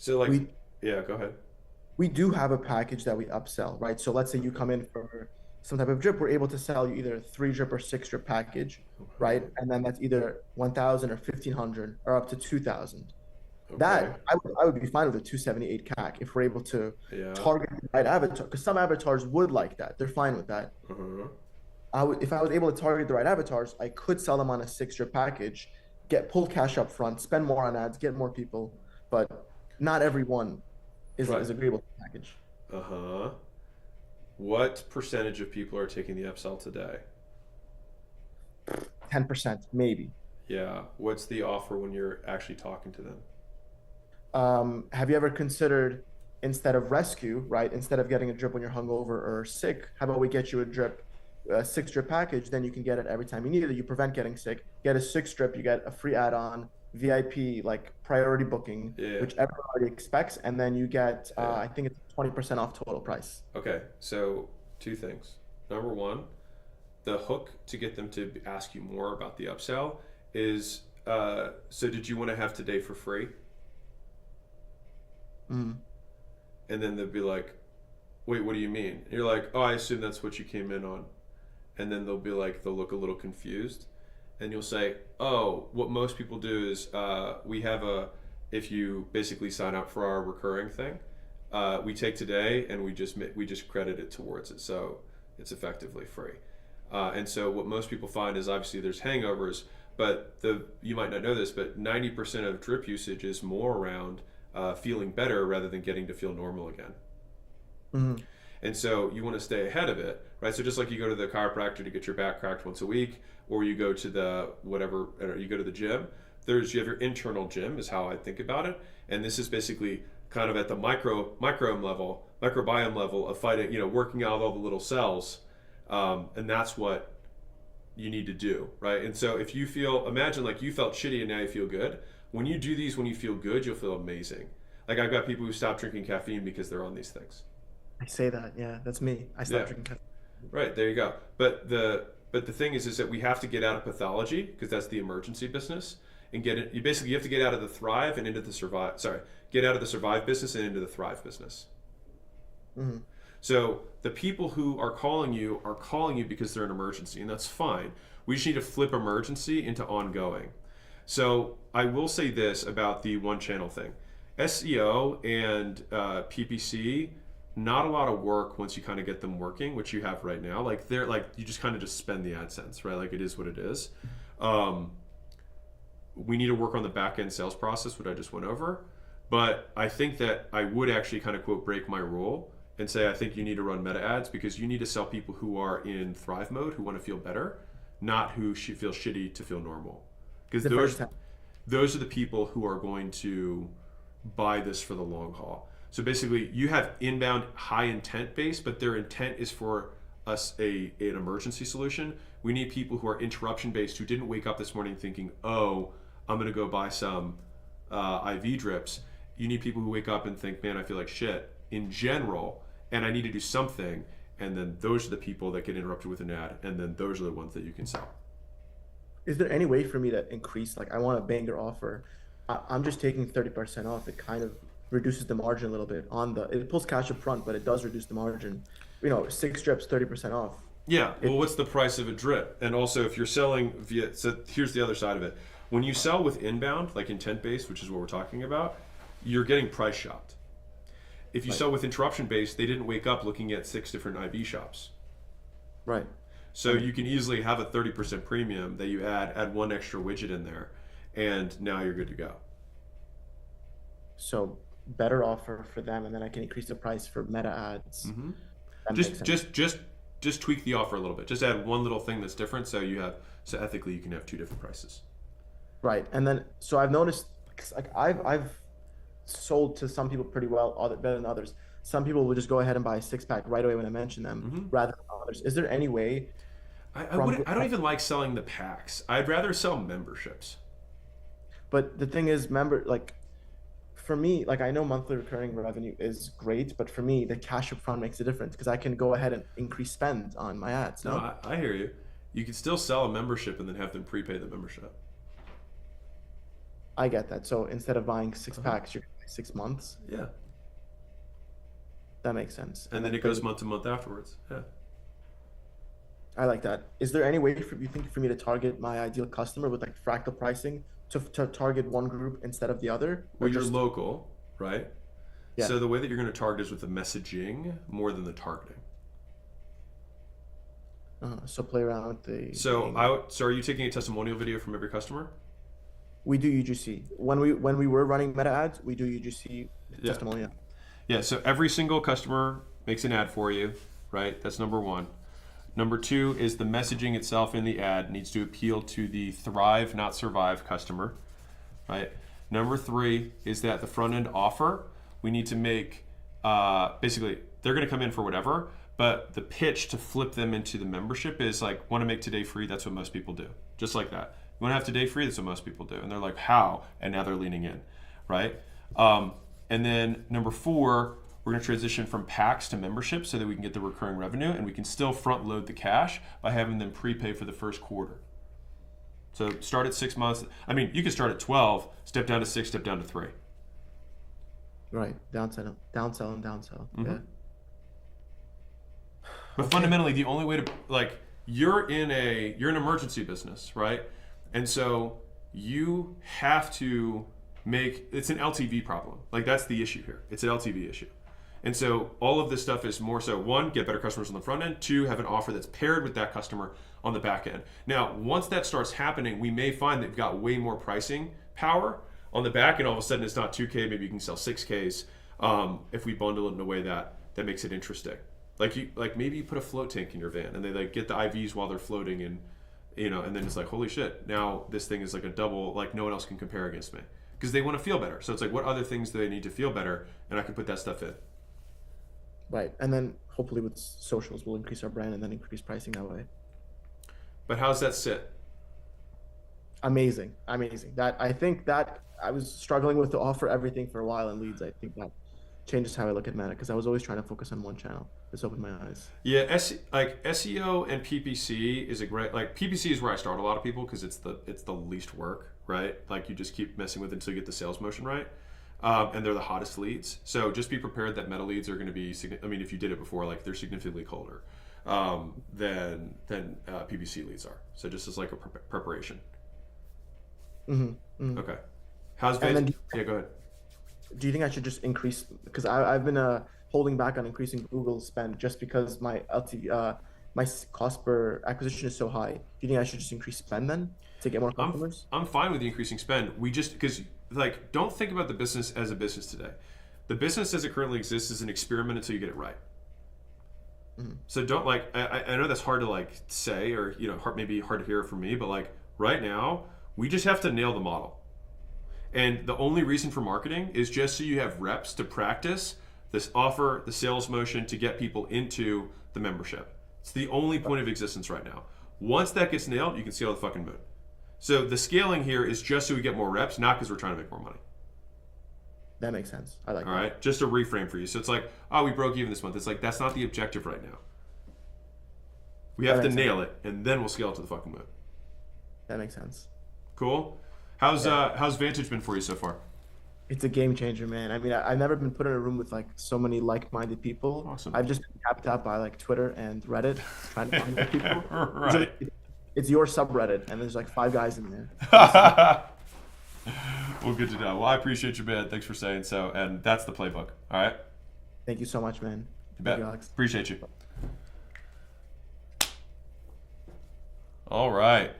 So like, We yeah, go ahead. we do have a package that we upsell, right? So let's say you come in for some type of drip, we're able to sell you either a 3 drip or 6 drip package, right? Uh-huh. And then that's either 1,000 or 1,500 or up to 2,000. Okay. That I would be fine with a 278 CAC if we're able to Yeah. target the right avatar, because some avatars would like that. They're fine with that. Uh-huh. If I was able to target the right avatars, I could sell them on a 6 drip package, get pull cash up front, spend more on ads, get more people, but not everyone Right. is agreeable to the package. Uh-huh. What percentage of people are taking the upsell today? 10%, maybe. Yeah. What's the offer when you're actually talking to them? Have you ever considered, instead of rescue, right? Instead of getting a drip when you're hungover or sick, how about we get you a 6 drip package? Then you can get it every time you need it. You prevent getting sick. Get a 6 drip, you get a free add-on, VIP, like priority booking, Yeah. which everybody expects, and then you get, Yeah. I think it's 20% off total price. Okay. So two things. Number one, the hook to get them to ask you more about the upsell is so did you want to have today for free? Mm. And then they'll be like, wait, what do you mean? And you're like, oh, I assume that's what you came in on. And then they'll be like, they'll look a little confused. And you'll say, oh, what most people do is we have if you basically sign up for our recurring thing, we take today and we just credit it towards it. So it's effectively free. And so what most people find is obviously there's hangovers, but you might not know this, but 90% of drip usage is more around feeling better rather than getting to feel normal again. Mm. And so you want to stay ahead of it, right? So just like you go to the chiropractor to get your back cracked once a week, or you go to the whatever, or you go to the gym. You have your internal gym is how I think about it, and this is basically kind of at the microbiome level of fighting, working out all the little cells, and that's what you need to do, right? And so if you imagine like you felt shitty and now you feel good. When you do these, when you feel good, you'll feel amazing. Like I've got people who stop drinking caffeine because they're on these things. I say that, yeah, that's me. I Yeah. stopped drinking coffee. Right, there you go. But the thing is that we have to get out of pathology because that's the emergency business and get it. You have to get out of the thrive and into the survive. Sorry, get out of the survive business and into the thrive business. Mhm. So the people who are calling you because they're an emergency, and that's fine. We just need to flip emergency into ongoing. So I will say this about the one channel thing. SEO and PPC, not a lot of work once you kind of get them working, which you have right now. Like they're like you just kind of just spend the AdSense, right? Like it is what it is. Um, we need to work on the back end sales process, which I just went over. But I think that I would actually kind of quote break my rule and say I think you need to run meta ads because you need to sell people who are in thrive mode, who want to feel better, not who feel shitty to feel normal. Because The first time. those are the people who are going to buy this for the long haul. So basically, you have inbound high intent base, but their intent is for us an emergency solution. We need people who are interruption based who didn't wake up this morning thinking, "Oh, I'm gonna go buy some IV drips." You need people who wake up and think, "Man, I feel like shit in general, and I need to do something." And then those are the people that get interrupted with an ad, and then those are the ones that you can sell. Is there any way for me to increase? Like, I want a banger offer. I'm just taking 30% off. It kind of reduces the margin a little bit on it pulls cash up front, but it does reduce the margin. 6 strips, 30% off. Yeah, It well, what's the price of a drip? And also, if you're selling via, so here's the other side of it. When you sell with inbound, like intent based, which is what we're talking about, you're getting price shopped. If you Right, sell with interruption based, they didn't wake up looking at 6 different IV shops. right. So And you can easily have a 30% premium that you add one extra widget in there, and now you're good to go. so better offer for them, and then I can increase the price for meta ads. Hmm. That makes Just, sense. just, just, just tweak the offer a little bit. Just add one little thing that's different, so ethically you can have two different prices. Right. And then so I've noticed, 'cause, like, I've sold to some people pretty well, other better than others. Some people will just go ahead and buy a 6 pack right away when I mention them, Hmm. rather than others. Is there any way I from wouldn't. I don't even like selling the packs. I'd rather sell memberships. but the thing is, remember, like, for me, like, I know monthly recurring revenue is great, but for me, the cash up front makes a difference because I can go ahead and increase spend on my ads. No, No, I hear you. You could still sell a membership and then have them prepay the membership. I get that. So instead of buying six Uh-huh. packs, you're gonna buy 6 months. Yeah. That makes sense. And then it goes month to month afterwards. Yeah. I like that. Is there any way for you think for me to target my ideal customer with like fractal pricing to target one group instead of the other? Or Well, you're just local, right? yeah. So the way that you're going to target is with the messaging more than the targeting. So play around with the So angle. so are you taking a testimonial video from every customer? We do UGC. When we were running meta ads, we do UGC Yeah. testimonial. Yeah, so every single customer makes an ad for you, right? That's number one. Number two is the messaging itself in the ad needs to appeal to the thrive, not survive customer, right? Number three is that the front end offer, we need to make, basically, they're going to come in for whatever, but the pitch to flip them into the membership is like, want to make today free? That's what most people do. Just like that. You want to have today free? That's what most people do. And they're like, how? And now they're leaning in, right? And then number four, we're going to transition from packs to membership so that we can get the recurring revenue, and we can still front load the cash by having them prepay for the first quarter. So start at 6 months. I mean, you can start at 12, step down to 6, step down to 3. Right. Downsell, and downsell. Yeah. But fundamentally, the only way to like you're in an emergency business, right? And so you have to make it's an LTV problem. Like that's the issue here. It's an LTV issue. And so all of this stuff is more so one, get better customers on the front end, two, have an offer that's paired with that customer on the back end. Now, once that starts happening, we may find that we've got way more pricing power on the back end. All of a sudden it's not 2K, maybe you can sell 6Ks if we bundle it in a way that makes it interesting. Like maybe you put a float tank in your van and they like get the IVs while they're floating and and then it's like, holy shit, now this thing is like a double, like no one else can compare against me. Because they want to feel better. So it's like, what other things do they need to feel better? And I can put that stuff in. Right. And then hopefully with socials, we'll increase our brand and then increase pricing that way. But how's that sit? Amazing. That I think that I was struggling with to offer everything for a while in leads. I think that changes how I look at Meta because I was always trying to focus on one channel. This opened my eyes. Yeah, SEO and PPC is a great, like PPC is where I start a lot of people because it's the least work, right? Like you just keep messing with it until you get the sales motion right. And they're the hottest leads. So just be prepared that meta leads are going to be, I mean, if you did it before, like they're significantly colder than PPC leads are. So just as like a preparation. Mm-hmm. Okay. How's yeah, go ahead. Do you think I should just increase, because I've been holding back on increasing Google spend just because my LTV, my cost per acquisition is so high. Do you think I should just increase spend then to get more customers? I'm fine with the increasing spend. We just, because like, don't think about the business as a business today. The business as it currently exists is an experiment until you get it right. Mm-hmm. So don't like, I know that's hard to like say, or, maybe hard to hear from me, but like right now, we just have to nail the model. And the only reason for marketing is just so you have reps to practice this offer, the sales motion to get people into the membership. It's the only point of existence right now. Once that gets nailed, you can scale the fucking moon. So the scaling here is just so we get more reps, not because we're trying to make more money. That makes sense. I like that. All right, just a reframe for you. So it's like, oh, we broke even this month. It's like, that's not the objective right now. We have to nail it, and then we'll scale it to the fucking moon. That makes sense. Cool. How's Vantage been for you so far? It's a game changer, man. I mean, I've never been put in a room with like so many like-minded people. Awesome. I've just been tapped out by like Twitter and Reddit trying to find people. Right. It's your subreddit, and there's like 5 guys in there. Well, good to know. Well, I appreciate you, man. Thanks for saying so. And that's the playbook. All right. Thank you so much, man. You bet. Thank you, Alex. Appreciate you. All right.